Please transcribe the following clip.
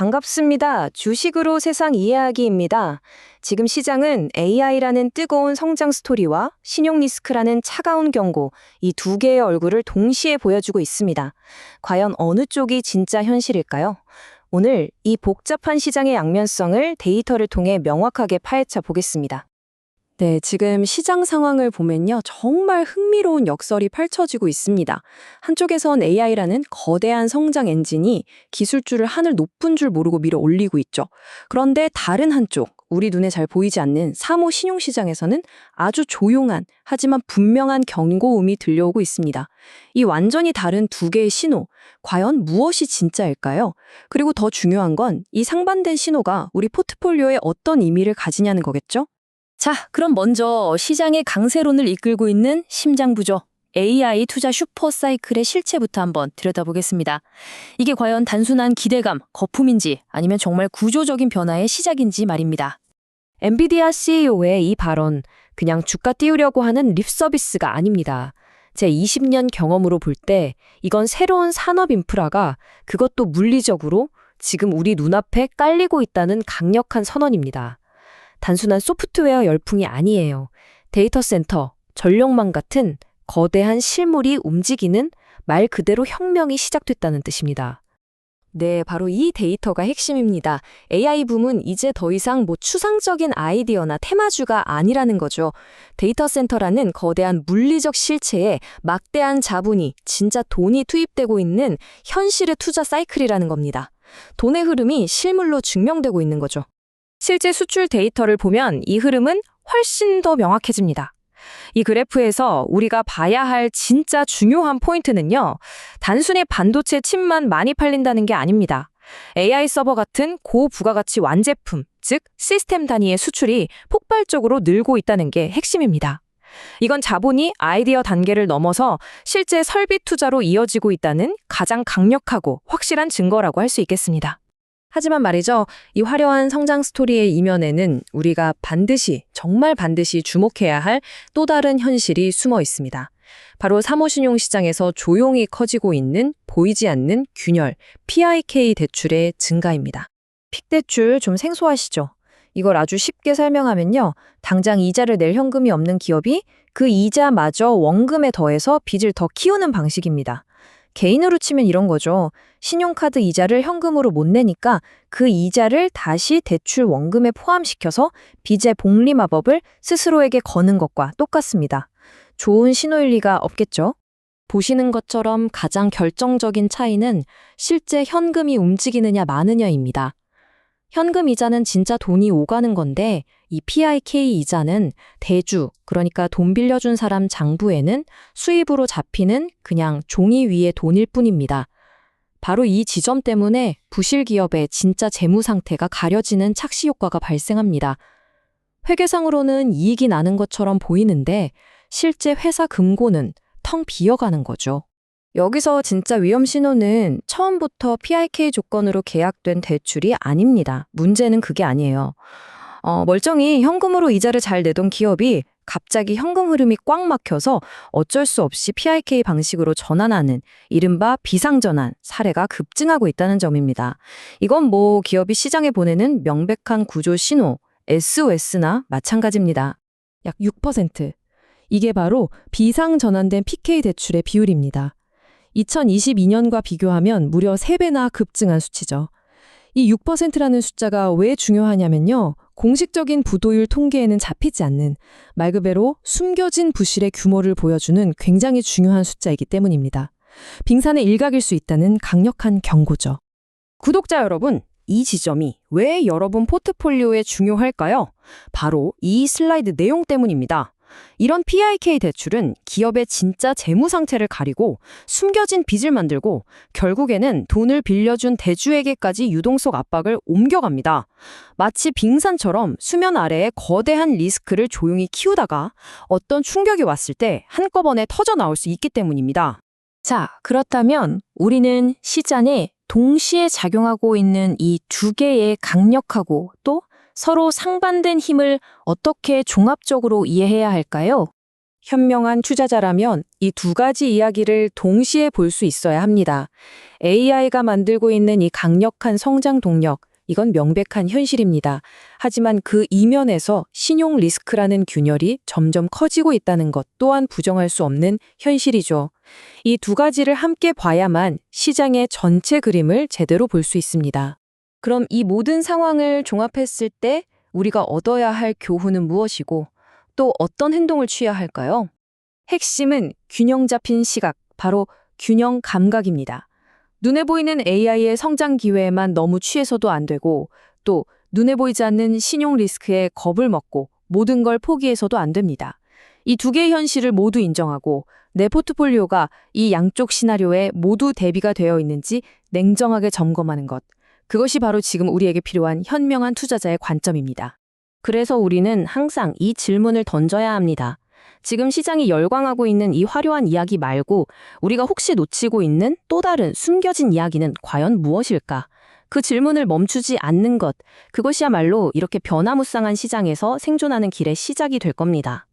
반갑습니다. 주식으로 세상 이해하기입니다. 지금 시장은 AI라는 뜨거운 성장 스토리와 신용 리스크라는 차가운 경고, 이 두 개의 얼굴을 동시에 보여주고 있습니다. 과연 어느 쪽이 진짜 현실일까요? 오늘 이 복잡한 시장의 양면성을 데이터를 통해 명확하게 파헤쳐 보겠습니다. 네, 지금 시장 상황을 보면요. 정말 흥미로운 역설이 펼쳐지고 있습니다. 한쪽에선 AI라는 거대한 성장 엔진이 기술주를 하늘 높은 줄 모르고 밀어 올리고 있죠. 그런데 다른 한쪽, 우리 눈에 잘 보이지 않는 사모 신용시장에서는 아주 조용한 하지만 분명한 경고음이 들려오고 있습니다. 이 완전히 다른 두 개의 신호, 과연 무엇이 진짜일까요? 그리고 더 중요한 건 이 상반된 신호가 우리 포트폴리오에 어떤 의미를 가지냐는 거겠죠? 자, 그럼 먼저 시장의 강세론을 이끌고 있는 심장부죠. AI 투자 슈퍼사이클의 실체부터 한번 들여다보겠습니다. 이게 과연 단순한 기대감, 거품인지 아니면 정말 구조적인 변화의 시작인지 말입니다. 엔비디아 CEO의 이 발언, 그냥 주가 띄우려고 하는 립 서비스가 아닙니다. 제 20년 경험으로 볼 때 이건 새로운 산업 인프라가 그것도 물리적으로 지금 우리 눈앞에 깔리고 있다는 강력한 선언입니다. 단순한 소프트웨어 열풍이 아니에요. 데이터 센터, 전력망 같은 거대한 실물이 움직이는 말 그대로 혁명이 시작됐다는 뜻입니다. 네, 바로 이 데이터가 핵심입니다. AI 붐은 이제 더 이상 추상적인 아이디어나 테마주가 아니라는 거죠. 데이터 센터라는 거대한 물리적 실체에 막대한 자본이, 진짜 돈이 투입되고 있는 현실의 투자 사이클이라는 겁니다. 돈의 흐름이 실물로 증명되고 있는 거죠. 실제 수출 데이터를 보면 이 흐름은 훨씬 더 명확해집니다. 이 그래프에서 우리가 봐야 할 진짜 중요한 포인트는요, 단순히 반도체 칩만 많이 팔린다는 게 아닙니다. AI 서버 같은 고부가가치 완제품, 즉 시스템 단위의 수출이 폭발적으로 늘고 있다는 게 핵심입니다. 이건 자본이 아이디어 단계를 넘어서 실제 설비 투자로 이어지고 있다는 가장 강력하고 확실한 증거라고 할 수 있겠습니다. 하지만 말이죠, 이 화려한 성장 스토리의 이면에는 우리가 정말 반드시 주목해야 할 또 다른 현실이 숨어 있습니다. 바로 사모신용시장에서 조용히 커지고 있는 보이지 않는 균열, PIK 대출의 증가입니다. 픽대출 좀 생소하시죠? 이걸 아주 쉽게 설명하면요, 당장 이자를 낼 현금이 없는 기업이 그 이자마저 원금에 더해서 빚을 더 키우는 방식입니다. 개인으로 치면 이런 거죠. 신용카드 이자를 현금으로 못 내니까 그 이자를 다시 대출 원금에 포함시켜서 빚의 복리 마법을 스스로에게 거는 것과 똑같습니다. 좋은 신호일 리가 없겠죠? 보시는 것처럼 가장 결정적인 차이는 실제 현금이 움직이느냐 마느냐입니다. 현금 이자는 진짜 돈이 오가는 건데 이 PIK 이자는 대주, 그러니까 돈 빌려준 사람 장부에는 수입으로 잡히는 그냥 종이 위의 돈일 뿐입니다. 바로 이 지점 때문에 부실 기업의 진짜 재무 상태가 가려지는 착시 효과가 발생합니다. 회계상으로는 이익이 나는 것처럼 보이는데 실제 회사 금고는 텅 비어가는 거죠. 여기서 진짜 위험 신호는 처음부터 PIK 조건으로 계약된 대출이 아닙니다. 문제는 그게 아니에요. 멀쩡히 현금으로 이자를 잘 내던 기업이 갑자기 현금 흐름이 꽉 막혀서 어쩔 수 없이 PIK 방식으로 전환하는 이른바 비상전환 사례가 급증하고 있다는 점입니다. 이건 기업이 시장에 보내는 명백한 구조 신호, SOS나 마찬가지입니다. 약 6%. 이게 바로 비상전환된 PK 대출의 비율입니다. 2022년과 비교하면 무려 3배나 급증한 수치죠. 이 6%라는 숫자가 왜 중요하냐면요, 공식적인 부도율 통계에는 잡히지 않는 말 그대로 숨겨진 부실의 규모를 보여주는 굉장히 중요한 숫자이기 때문입니다. 빙산의 일각일 수 있다는 강력한 경고죠. 구독자 여러분, 이 지점이 왜 여러분 포트폴리오에 중요할까요? 바로 이 슬라이드 내용 때문입니다. 이런 PIK 대출은 기업의 진짜 재무 상태를 가리고 숨겨진 빚을 만들고 결국에는 돈을 빌려준 대주에게까지 유동성 압박을 옮겨갑니다. 마치 빙산처럼 수면 아래에 거대한 리스크를 조용히 키우다가 어떤 충격이 왔을 때 한꺼번에 터져 나올 수 있기 때문입니다. 자, 그렇다면 우리는 시장에 동시에 작용하고 있는 이 두 개의 강력하고 또 서로 상반된 힘을 어떻게 종합적으로 이해해야 할까요? 현명한 투자자라면 이 두 가지 이야기를 동시에 볼 수 있어야 합니다. AI가 만들고 있는 이 강력한 성장 동력, 이건 명백한 현실입니다. 하지만 그 이면에서 신용 리스크라는 균열이 점점 커지고 있다는 것 또한 부정할 수 없는 현실이죠. 이 두 가지를 함께 봐야만 시장의 전체 그림을 제대로 볼 수 있습니다. 그럼 이 모든 상황을 종합했을 때 우리가 얻어야 할 교훈은 무엇이고 또 어떤 행동을 취해야 할까요? 핵심은 균형 잡힌 시각, 바로 균형 감각입니다. 눈에 보이는 AI의 성장 기회에만 너무 취해서도 안 되고 또 눈에 보이지 않는 신용 리스크에 겁을 먹고 모든 걸 포기해서도 안 됩니다. 이 두 개의 현실을 모두 인정하고 내 포트폴리오가 이 양쪽 시나리오에 모두 대비가 되어 있는지 냉정하게 점검하는 것. 그것이 바로 지금 우리에게 필요한 현명한 투자자의 관점입니다. 그래서 우리는 항상 이 질문을 던져야 합니다. 지금 시장이 열광하고 있는 이 화려한 이야기 말고 우리가 혹시 놓치고 있는 또 다른 숨겨진 이야기는 과연 무엇일까? 그 질문을 멈추지 않는 것, 그것이야말로 이렇게 변화무쌍한 시장에서 생존하는 길의 시작이 될 겁니다.